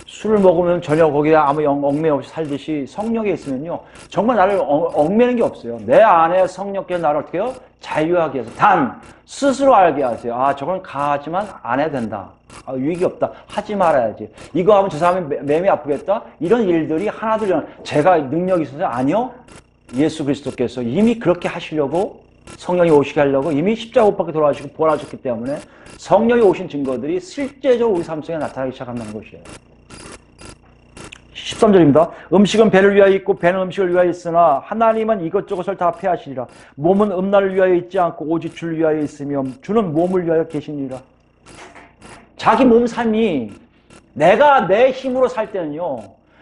술을 먹으면 전혀 거기에 아무 얽매 없이 살듯이 성령에 있으면요. 정말 나를 얽매는 게 없어요. 내 안에 성령께서 나를 어떻게 해요? 자유하게 해서. 단, 스스로 알게 하세요. 아, 저건 가하지만 안 해야 된다. 아, 유익이 없다. 하지 말아야지. 이거 하면 저 사람이 매미 아프겠다? 이런 일들이 하나둘 제가 능력이 있어서 아니요. 예수 그리스도께서 이미 그렇게 하시려고 성령이 오시게 하려고 이미 십자가 못 박혀 돌아가시고 부활하셨기 때문에 성령이 오신 증거들이 실제적으로 우리 삶 속에 나타나기 시작한다는 것이에요. 13절입니다. 음식은 배를 위하여 있고 배는 음식을 위하여 있으나 하나님은 이것저것을 다 폐하시리라. 몸은 음란을 위하여 있지 않고 오직 주를 위하여 있으며 주는 몸을 위하여 계시니라. 자기 몸 삶이 내가 내 힘으로 살 때는요.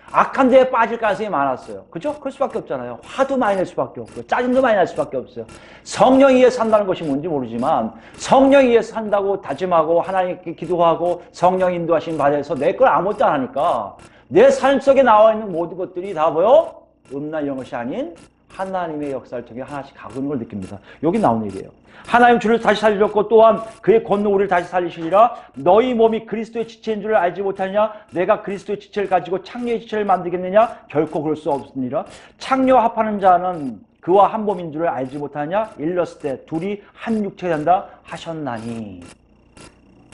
악한 데에 빠질 가능성이 많았어요. 그죠? 그럴 수밖에 없잖아요. 화도 많이 낼 수밖에 없고요. 짜증도 많이 날 수밖에 없어요. 성령에 의해서 산다는 것이 뭔지 모르지만 성령에 의해서 산다고 다짐하고 하나님께 기도하고 성령 인도하신 바에서 내 걸 아무것도 안 하니까 내 삶 속에 나와 있는 모든 것들이 다 뭐요? 음란 이런 것이 아닌 하나님의 역사를 통해 하나씩 가고 있는 걸 느낍니다. 여기 나오는 얘기예요. 하나님 주를 다시 살리셨고 또한 그의 권능 우리를 다시 살리시리라. 너희 몸이 그리스도의 지체인 줄을 알지 못하느냐? 내가 그리스도의 지체를 가지고 창녀의 지체를 만들겠느냐? 결코 그럴 수 없느니라. 창녀와 합하는 자는 그와 한 몸인 줄을 알지 못하느냐? 일렀을 때 둘이 한 육체가 된다 하셨나니.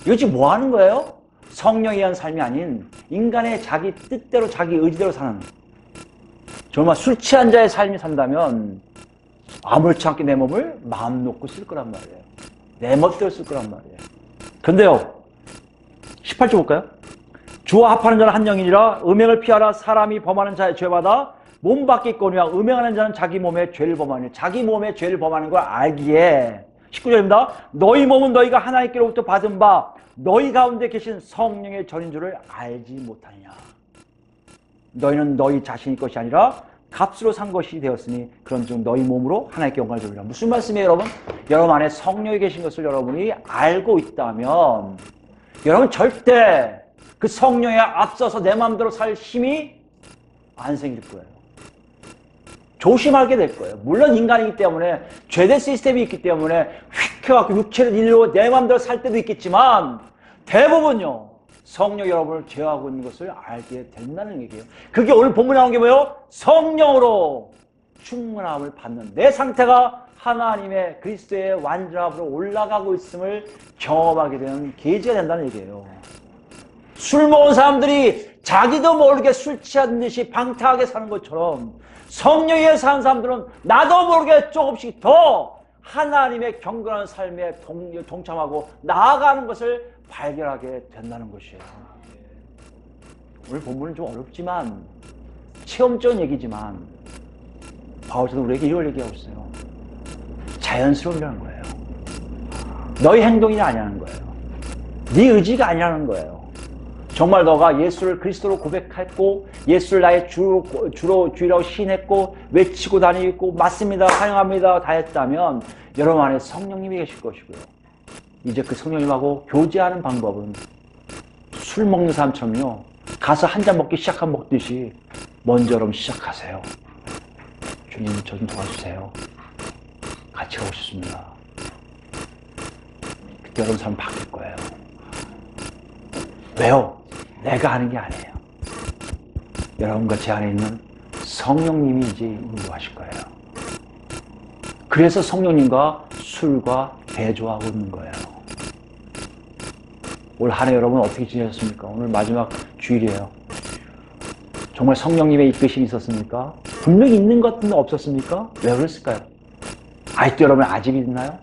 이거 지금 뭐 하는 거예요? 성령에 의한 삶이 아닌 인간의 자기 뜻대로 자기 의지대로 사는, 정말 술 취한 자의 삶이 산다면 아무렇지 않게 내 몸을 마음 놓고 쓸 거란 말이에요. 내 멋대로 쓸 거란 말이에요. 근데요 18절 볼까요? 주와 합하는 자는 한 영이니라. 음행을 피하라. 사람이 범하는 자의 죄마다 몸 밖에 있거니와 음행하는 자는 자기 몸에 죄를 범하니. 자기 몸에 죄를 범하는 걸 알기에 19절입니다. 너희 몸은 너희가 하나님께로부터 받은 바 너희 가운데 계신 성령의 전인 줄을 알지 못하느냐. 너희는 너희 자신의 것이 아니라 값으로 산 것이 되었으니 그런즉 너희 몸으로 하나님께 영광을 돌리라. 무슨 말씀이에요 여러분? 여러분 안에 성령이 계신 것을 여러분이 알고 있다면 여러분 절대 그 성령에 앞서서 내 마음대로 살 힘이 안 생길 거예요. 조심하게 될 거예요. 물론 인간이기 때문에 죄된 시스템이 있기 때문에 휙 해갖고 육체를 일로 내 마음대로 살 때도 있겠지만 대부분요 성령 여러분을 제어하고 있는 것을 알게 된다는 얘기예요. 그게 오늘 본문에 나온 게 뭐예요? 성령으로 충만함을 받는 내 상태가 하나님의 그리스도의 완전함으로 올라가고 있음을 경험하게 되는 계기가 된다는 얘기예요. 술 먹은 사람들이 자기도 모르게 술 취한 듯이 방탕하게 사는 것처럼 성령에 사는 사람들은 나도 모르게 조금씩 더 하나님의 경건한 삶에 동참하고 나아가는 것을 발견하게 된다는 것이에요. 오늘 본문은 좀 어렵지만 체험적인 얘기지만 바울도 우리에게 이걸 얘기하고 있어요. 자연스러우라는 거예요. 너희 행동이 아니라는 거예요. 네 의지가 아니라는 거예요. 정말 너가 예수를 그리스도로 고백했고 예수를 나의 주라고 시인했고 외치고 다니고 맞습니다, 환영합니다 다 했다면 여러분 안에 성령님이 계실 것이고요. 이제 그 성령님하고 교제하는 방법은 술 먹는 사람처럼요. 가서 한 잔 먹기 먹듯이 먼저 여러분 시작하세요. 주님 저 좀 도와주세요. 같이 가고 싶습니다. 그때 여러분 삶 바뀔 거예요. 왜요? 내가 하는 게 아니에요. 여러분과 제 안에 있는 성령님이 이제 인도하실 거예요. 그래서 성령님과 술과 대조하고 있는 거예요. 올 한 해 여러분 어떻게 지내셨습니까? 오늘 마지막 주일이에요. 정말 성령님의 이끄심이 있었습니까? 분명히 있는 것은 없었습니까? 왜 그랬을까요? 아직도 여러분 아집이 있나요?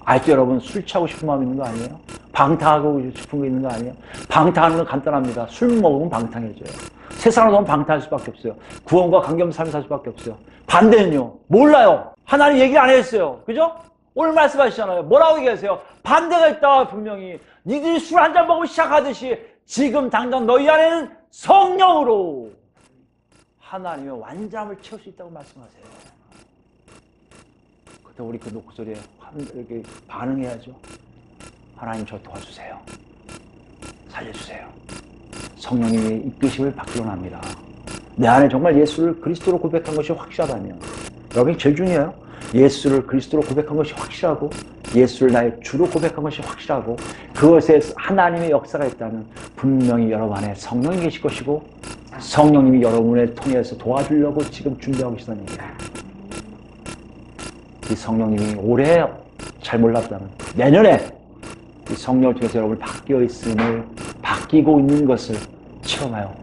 아직도 여러분 술 취하고 싶은 마음이 있는 거 아니에요? 방탕하고 싶은 거 있는 거 아니에요? 방탕하는 건 간단합니다. 술 먹으면 방탕해져요. 세상을 너무 방탕할 수밖에 없어요. 구원과 관계없는 삶을 살 수밖에 없어요. 반대는요? 몰라요. 하나님 얘기를 안 했어요. 그죠? 오늘 말씀하시잖아요. 뭐라고 얘기하세요? 반대가 있다 분명히. 니들이 술 한 잔 먹으면 시작하듯이 지금 당장 너희 안에는 성령으로 하나님의 완전함을 채울 수 있다고 말씀하세요. 그때 우리 그 목소리에 이렇게 반응해야죠. 하나님 저 도와주세요. 살려주세요. 성령님의 이끄심을 받기로 합니다. 내 안에 정말 예수를 그리스도로 고백한 것이 확실하다면 여러분이 제일 중요해요. 예수를 그리스도로 고백한 것이 확실하고 예수를 나의 주로 고백한 것이 확실하고 그것에 하나님의 역사가 있다면 분명히 여러분 안에 성령이 계실 것이고 성령님이 여러분을 통해서 도와주려고 지금 준비하고 계시다는 얘기예요. 이 성령님이 올해 잘 몰랐다면 내년에 이 성령을 통해서 여러분을 바뀌고 있는 것을 체험해요.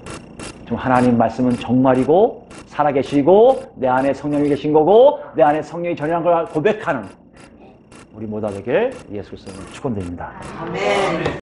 좀 하나님 말씀은 정말이고 살아계시고 내 안에 성령이 계신 거고 내 안에 성령이 전이라는 걸 고백하는 우리 모두에게 예수 그리스도를 축원드립니다. 아멘.